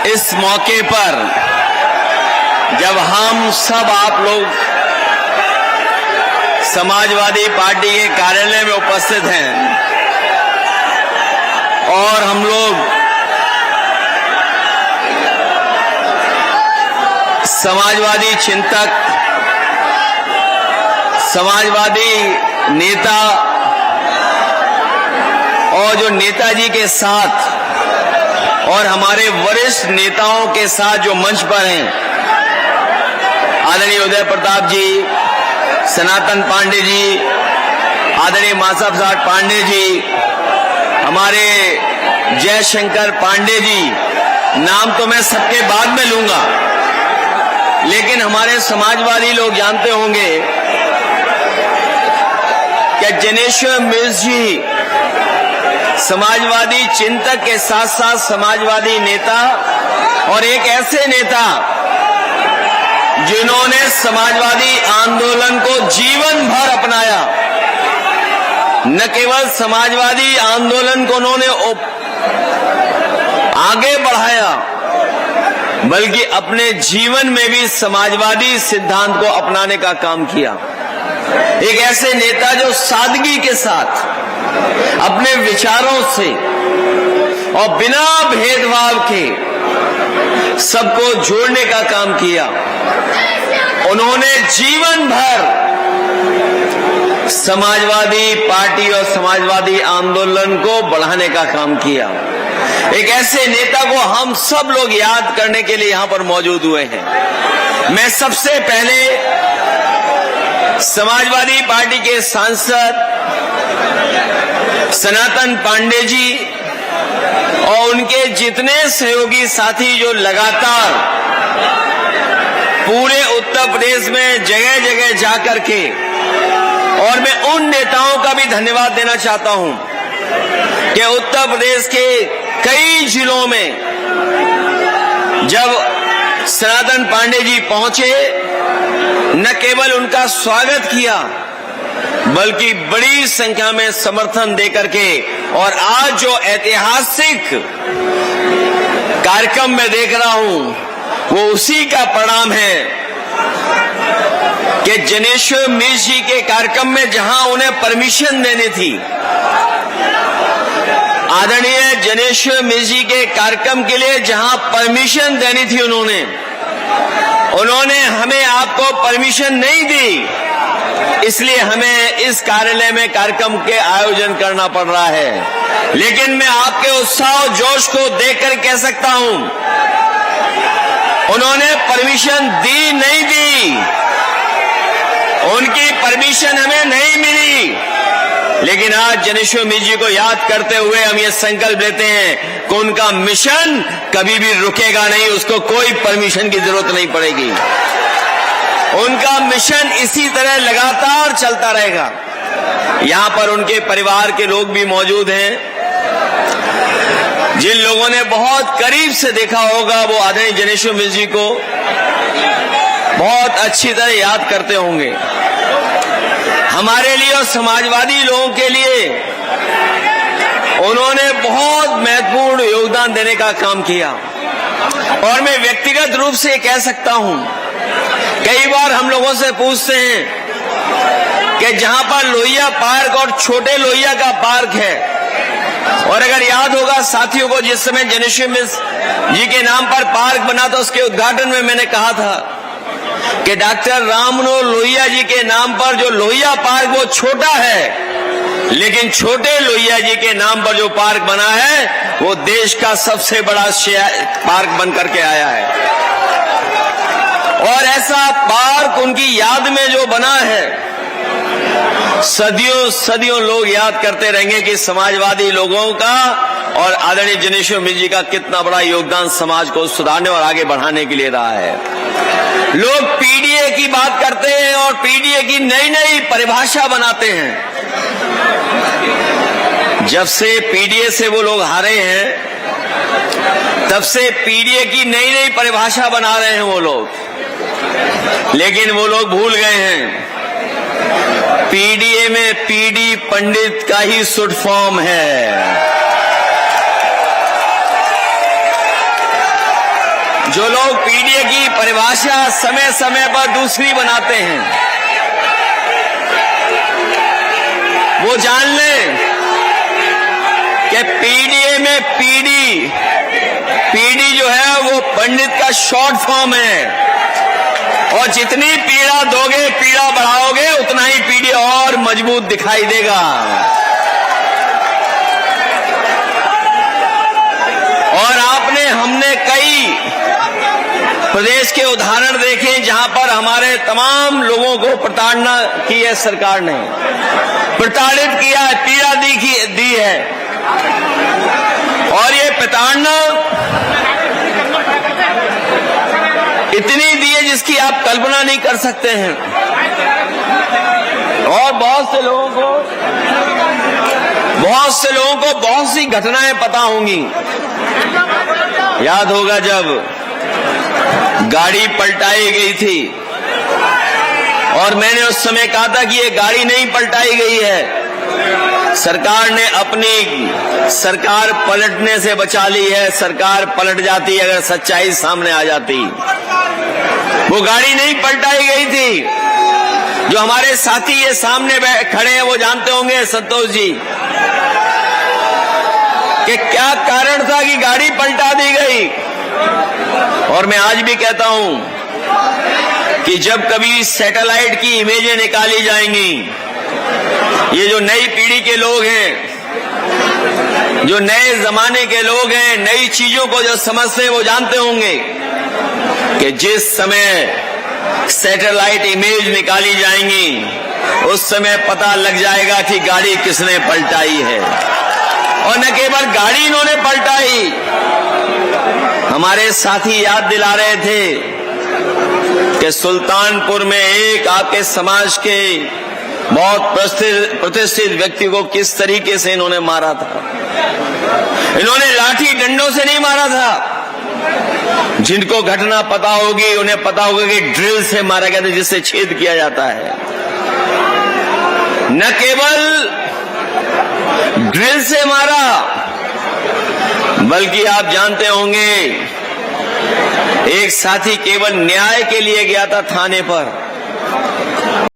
इस मौके पर जब हम सब आप लोग समाजवादी पार्टी के कार्यालय में उपस्थित हैं और हम लोग समाजवादी चिंतक, समाजवादी नेता और जो नेताजी के साथ और हमारे वरिष्ठ नेताओं के साथ जो मंच पर हैं, आदरणीय उदय प्रताप जी, सनातन पांडे जी, आदरणीय मासा प्रसाद पांडे जी, हमारे जयशंकर पांडे जी, नाम तो मैं सबके बाद में लूंगा, लेकिन हमारे समाजवादी लोग जानते होंगे कि जनेश्वर मिश्र जी समाजवादी चिंतक के साथ साथ समाजवादी नेता और एक ऐसे नेता जिन्होंने समाजवादी आंदोलन को जीवन भर अपनाया। न केवल समाजवादी आंदोलन को उन्होंने आगे बढ़ाया, बल्कि अपने जीवन में भी समाजवादी सिद्धांत को अपनाने का काम किया। एक ऐसे नेता जो सादगी के साथ अपने विचारों से और बिना भेदभाव के सबको जोड़ने का काम किया। उन्होंने जीवन भर समाजवादी पार्टी और समाजवादी आंदोलन को बढ़ाने का काम किया। एक ऐसे नेता को हम सब लोग याद करने के लिए यहां पर मौजूद हुए हैं। मैं सबसे पहले समाजवादी पार्टी के सांसद सनातन पांडे जी और उनके जितने सहयोगी साथी जो लगातार पूरे उत्तर प्रदेश में जगह जगह जाकर के, और मैं उन नेताओं का भी धन्यवाद देना चाहता हूं कि उत्तर प्रदेश के कई जिलों में जब सनातन पांडे जी पहुंचे, न केवल उनका स्वागत किया बल्कि बड़ी संख्या में समर्थन देकर के, और आज जो ऐतिहासिक कार्यक्रम मैं देख रहा हूं वो उसी का परिणाम है कि जनेश्वर मिश्र जी के कार्यक्रम में जहां उन्हें परमिशन देनी थी, आदरणीय जनेश्वर मिश्र जी के कार्यक्रम के लिए जहां परमिशन देनी थी उन्होंने हमें आपको परमिशन नहीं दी, इसलिए हमें इस कार्यालय में कार्यक्रम के आयोजन करना पड़ रहा है। लेकिन मैं आपके उत्साह और जोश को देखकर कह सकता हूं, उन्होंने परमिशन दी नहीं दी, उनकी परमिशन हमें नहीं मिली, लेकिन आज जनेश्वर मिश्र जी को याद करते हुए हम ये संकल्प लेते हैं कि उनका मिशन कभी भी रुकेगा नहीं, उसको कोई परमिशन की जरूरत नहीं पड़ेगी। उनका मिशन इसी तरह लगातार चलता रहेगा। यहां पर उनके परिवार के लोग भी मौजूद हैं। जिन लोगों ने बहुत करीब से देखा होगा वो आदरणीय जनेश्वर मिश्र जी को बहुत अच्छी तरह याद करते होंगे। हमारे लिए और समाजवादी लोगों के लिए उन्होंने बहुत महत्वपूर्ण योगदान देने का काम किया, और मैं व्यक्तिगत रूप से कह सकता हूं, कई बार हम लोगों से पूछते हैं कि जहां पर लोहिया पार्क और छोटे लोहिया का पार्क है, और अगर याद होगा साथियों को, जिस समय जनेश्वर मिश्र जी के नाम पर पार्क बना था उसके उद्घाटन में मैंने कहा था कि डॉक्टर राममनोहर लोहिया जी के नाम पर जो लोहिया पार्क वो छोटा है, लेकिन छोटे लोहिया जी के नाम पर जो पार्क बना है वो देश का सबसे बड़ा पार्क बन करके आया है। और ऐसा पार्क उनकी याद में जो बना है, सदियों सदियों लोग याद करते रहेंगे कि समाजवादी लोगों का और आदरणीय जनेश्वर मिश्र जी का कितना बड़ा योगदान समाज को सुधारने और आगे बढ़ाने के लिए रहा है। लोग पीडीए की बात करते हैं और पीडीए की नई नई परिभाषा बनाते हैं। जब से पीडीए से वो लोग हारे हैं, तब से पीडीए की नई नई परिभाषा बना रहे हैं वो लोग, लेकिन वो लोग भूल गए हैं पीडीए में पीडी पंडित का ही शुड फॉर्म है। जो लोग पीडीए की परिभाषा समय समय पर दूसरी बनाते हैं, वो जान लें कि पीडीए में पीडी जो है वो पंडित का शॉर्ट फॉर्म है, और जितनी पीड़ा दोगे, पीड़ा बढ़ाओगे, उतना ही पीडी और मजबूत दिखाई देगा। और हमने कई प्रदेश के उदाहरण देखे जहां पर हमारे तमाम लोगों को प्रताड़ना की है, सरकार ने प्रताड़ित किया है, पीड़ा दी है। और ये प्रताड़ना इतनी दी है जिसकी आप कल्पना नहीं कर सकते हैं। और बहुत से लोगों को बहुत सी घटनाएं पता होंगी। याद होगा जब गाड़ी पलटाई गई थी, और मैंने उस समय कहा था कि ये गाड़ी नहीं पलटाई गई है, सरकार ने अपनी सरकार पलटने से बचा ली है। सरकार पलट जाती अगर सच्चाई सामने आ जाती। वो गाड़ी नहीं पलटाई गई थी। जो हमारे साथी ये सामने खड़े हैं वो जानते होंगे, संतोष जी, कि क्या कारण था कि गाड़ी पलटा दी गई। और मैं आज भी कहता हूं कि जब कभी सैटेलाइट की इमेजें निकाली जाएंगी, ये जो नई पीढ़ी के लोग हैं, जो नए जमाने के लोग हैं, नई चीजों को जो समझते हैं, वो जानते होंगे कि जिस समय सैटेलाइट इमेज निकाली जाएंगी, उस समय पता लग जाएगा कि गाड़ी किसने पलटाई है। और न केवल गाड़ी इन्होंने पलटाई, हमारे साथी याद दिला रहे थे कि सुल्तानपुर में एक आपके समाज के बहुत प्रतिष्ठित व्यक्ति को किस तरीके से इन्होंने मारा था। इन्होंने लाठी डंडों से नहीं मारा था। जिनको घटना पता होगी उन्हें पता होगा कि ड्रिल से मारा गया था, जिससे छेद किया जाता है। न केवल ड्रिल से मारा, बल्कि आप जानते होंगे एक साथी केवल न्याय के लिए गया था थाने पर,